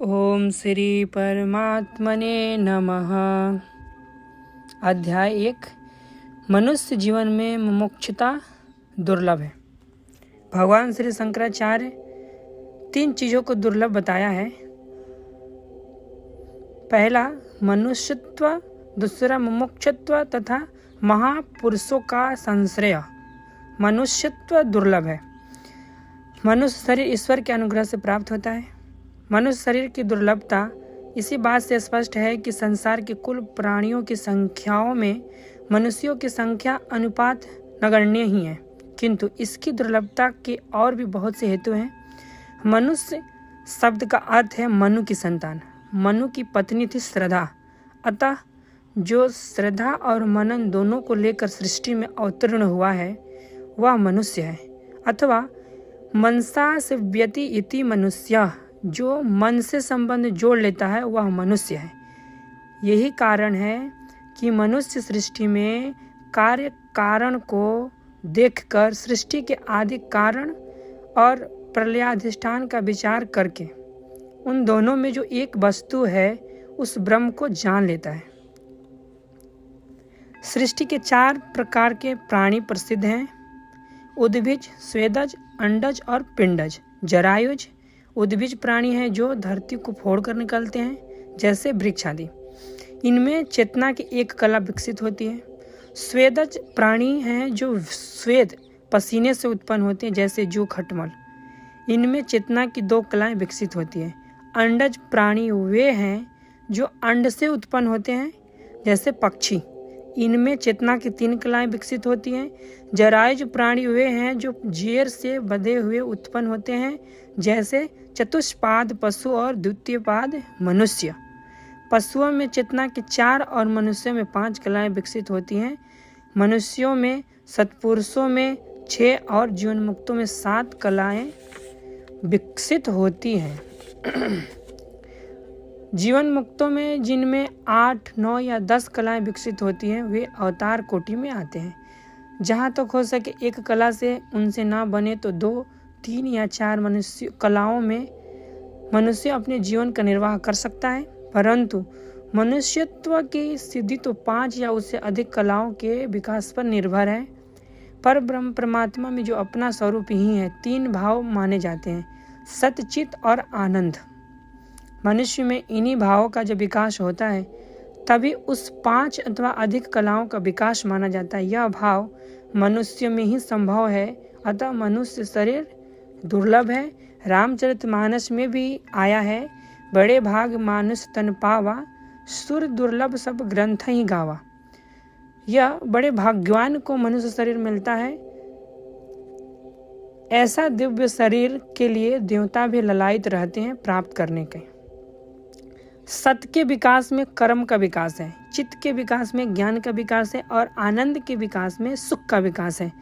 ओम श्री परमात्मने नमः। अध्याय 1। मनुष्य जीवन में मुमुक्षुता दुर्लभ है। भगवान श्री शंकराचार्य 3 चीज़ों को दुर्लभ बताया है। पहला मनुष्यत्व, दूसरा मुमुक्षुत्व तथा महापुरुषों का संश्रय। मनुष्यत्व दुर्लभ है। मनुष्य शरीर ईश्वर के अनुग्रह से प्राप्त होता है। मनुष्य शरीर की दुर्लभता इसी बात से स्पष्ट है कि संसार के कुल प्राणियों की संख्याओं में मनुष्यों की संख्या अनुपात नगण्य ही है, किंतु इसकी दुर्लभता के और भी बहुत से हेतु हैं। मनुष्य शब्द का अर्थ है मनु की संतान। मनु की पत्नी थी श्रद्धा, अतः जो श्रद्धा और मनन दोनों को लेकर सृष्टि में अवतीर्ण हुआ है वह मनुष्य है, अथवा मनसा से व्यति इति मनुष्य, जो मन से संबंध जोड़ लेता है वह मनुष्य है। यही कारण है कि मनुष्य सृष्टि में कार्य कारण को देखकर सृष्टि के आदि कारण और प्रलयाधिष्ठान का विचार करके उन दोनों में जो एक वस्तु है उस ब्रह्म को जान लेता है। सृष्टि के 4 प्रकार के प्राणी प्रसिद्ध हैं: उद्भिज, स्वेदज, अंडज और पिंडज। जरायुज उद्भिज प्राणी हैं जो धरती को फोड़कर निकलते हैं, जैसे वृक्ष आदि। इनमें चेतना की एक कला विकसित होती है। स्वेदज प्राणी हैं जो स्वेद पसीने से उत्पन्न होते हैं, जैसे जू, खटमल। इनमें चेतना की 2 कलाएं विकसित होती हैं। अंडज प्राणी वे हैं जो अंड से उत्पन्न होते हैं, जैसे पक्षी। इनमें चेतना की 3 कलाएं विकसित होती हैं। जरायुज प्राणी वे हैं जो जेर से बंधे हुए उत्पन्न होते हैं, जैसे चतुष्पाद पशु और द्वितीयपाद मनुष्य। पशुओं में चेतना की 4 और मनुष्यों में 5 कलाएं विकसित होती हैं। मनुष्यों में, सत्पुरुषों में 6 और जीवन मुक्तों में 7 कलाएं विकसित होती हैं। जीवन मुक्तों में जिनमें 8, 9 या 10 कलाएं विकसित होती हैं वे अवतार कोटि में आते हैं। जहाँ तक हो सके एक कला से उनसे ना बने तो 2, 3 या 4 मनुष्य कलाओं में मनुष्य अपने जीवन का निर्वाह कर सकता है, परंतु मनुष्यत्व की सिद्धि तो 5 या उससे अधिक कलाओं के विकास पर निर्भर है। पर ब्रह्म परमात्मा में जो अपना स्वरूप ही है 3 भाव माने जाते हैं: सत्य, चित और आनंद। मनुष्य में इन्हीं भावों का जब विकास होता है तभी उस 5 अथवा अधिक कलाओं का विकास माना जाता है। यह भाव मनुष्य में ही संभव है, अतः मनुष्य शरीर दुर्लभ है। रामचरितमानस में भी आया है: बड़े भाग मानुष तन पावा, सुर दुर्लभ सब ग्रंथ ही गावा। यह बड़े भाग्यवान को मनुष्य शरीर मिलता है। ऐसा दिव्य शरीर के लिए देवता भी ललायित रहते हैं प्राप्त करने के। सत्य के विकास में कर्म का विकास है, चित्त के विकास में ज्ञान का विकास है और आनंद के विकास में सुख का विकास है।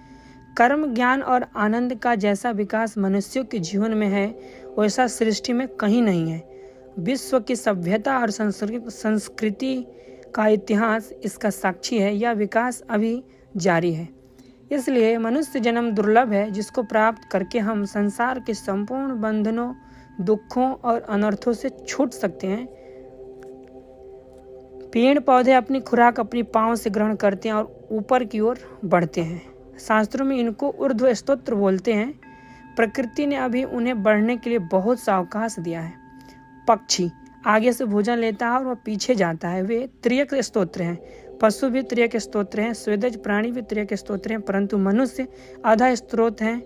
कर्म, ज्ञान और आनंद का जैसा विकास मनुष्यों के जीवन में है वैसा सृष्टि में कहीं नहीं है। विश्व की सभ्यता और संस्कृति का इतिहास इसका साक्षी है। यह विकास अभी जारी है। इसलिए मनुष्य जन्म दुर्लभ है, जिसको प्राप्त करके हम संसार के संपूर्ण बंधनों, दुखों और अनर्थों से छूट सकते हैं। पेड़ पौधे अपनी खुराक अपनी पांव से ग्रहण करते हैं और ऊपर की ओर बढ़ते हैं। शास्त्रों में इनको ऊर्ध्व स्तोत्र बोलते हैं। प्रकृति ने अभी उन्हें बढ़ने के लिए बहुत सा अवकाश दिया है। पक्षी आगे से भोजन लेता है और वह पीछे जाता है, वे त्रियक स्तोत्र हैं। पशु भी त्रियक स्तोत्र हैं, स्वेदज प्राणी भी त्रियक स्तोत्र हैं, परंतु मनुष्य आधा स्त्रोत हैं,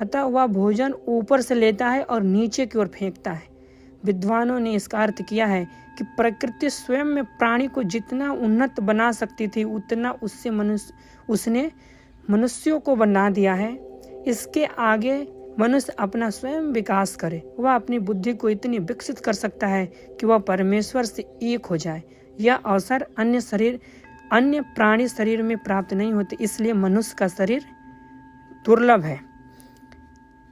अतः वह भोजन ऊपर से लेता है और नीचे की ओर फेंकता है। विद्वानों ने इसका अर्थ किया है कि प्रकृति स्वयं में प्राणी को जितना उन्नत बना सकती थी उतना उसने मनुष्यों को बना दिया है। इसके आगे मनुष्य अपना स्वयं विकास करे। वह अपनी बुद्धि को इतनी विकसित कर सकता है कि वह परमेश्वर से एक हो जाए। यह अवसर अन्य प्राणी शरीर में प्राप्त नहीं होते, इसलिए मनुष्य का शरीर दुर्लभ है।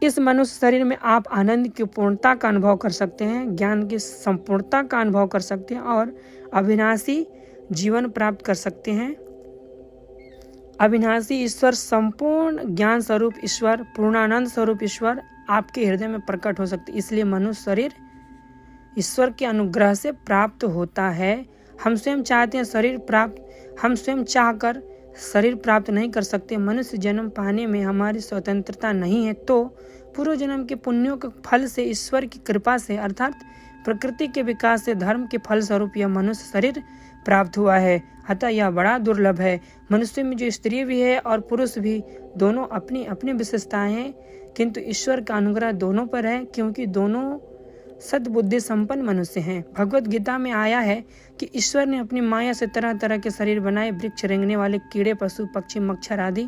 इस मनुष्य शरीर में आप आनंद की पूर्णता का अनुभव कर सकते हैं, ज्ञान की संपूर्णता का अनुभव कर सकते हैं और अविनाशी जीवन प्राप्त कर सकते हैं। अविनाशी ईश्वर, संपूर्ण ज्ञान स्वरूप ईश्वर, पूर्णानंद स्वरूप ईश्वर आपके हृदय में प्रकट हो सकते। इसलिए मनुष्य शरीर ईश्वर के अनुग्रह से प्राप्त होता है। हम स्वयं चाहकर शरीर प्राप्त नहीं कर सकते। मनुष्य जन्म पाने में हमारी स्वतंत्रता नहीं है, तो पूर्व जन्म के पुण्यों के फल से, ईश्वर की कृपा से अर्थात प्रकृति के विकास से, धर्म के फल स्वरूप यह मनुष्य शरीर प्राप्त हुआ है। अतः यह बड़ा दुर्लभ है। मनुष्य में जो स्त्री भी है और पुरुष भी, दोनों अपनी अपनी विशेषताएं हैं, किंतु ईश्वर का अनुग्रह दोनों पर है, क्योंकि दोनों सद्बुद्धि संपन्न मनुष्य हैं। भगवत गीता में आया है कि ईश्वर ने अपनी माया से तरह तरह के शरीर बनाए, वृक्ष, रेंगने वाले कीड़े, पशु, पक्षी, मच्छर आदि,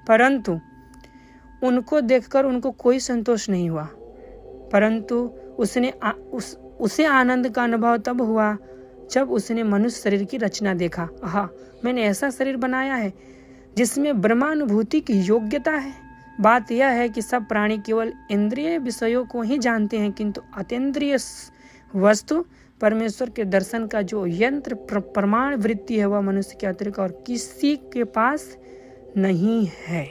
परंतु उनको देखकर उनको कोई संतोष नहीं हुआ। परंतु उसे आनंद का अनुभव तब हुआ जब उसने मनुष्य शरीर की रचना देखा। आहा, मैंने ऐसा शरीर बनाया है जिसमें ब्रह्मानुभूति की योग्यता है। बात यह है कि सब प्राणी केवल इंद्रिय विषयों को ही जानते हैं, किंतु अतीन्द्रिय वस्तु परमेश्वर के दर्शन का जो यंत्र प्रमाण वृत्ति है, वह मनुष्य के अतिरिक्त और किसी के पास नहीं है।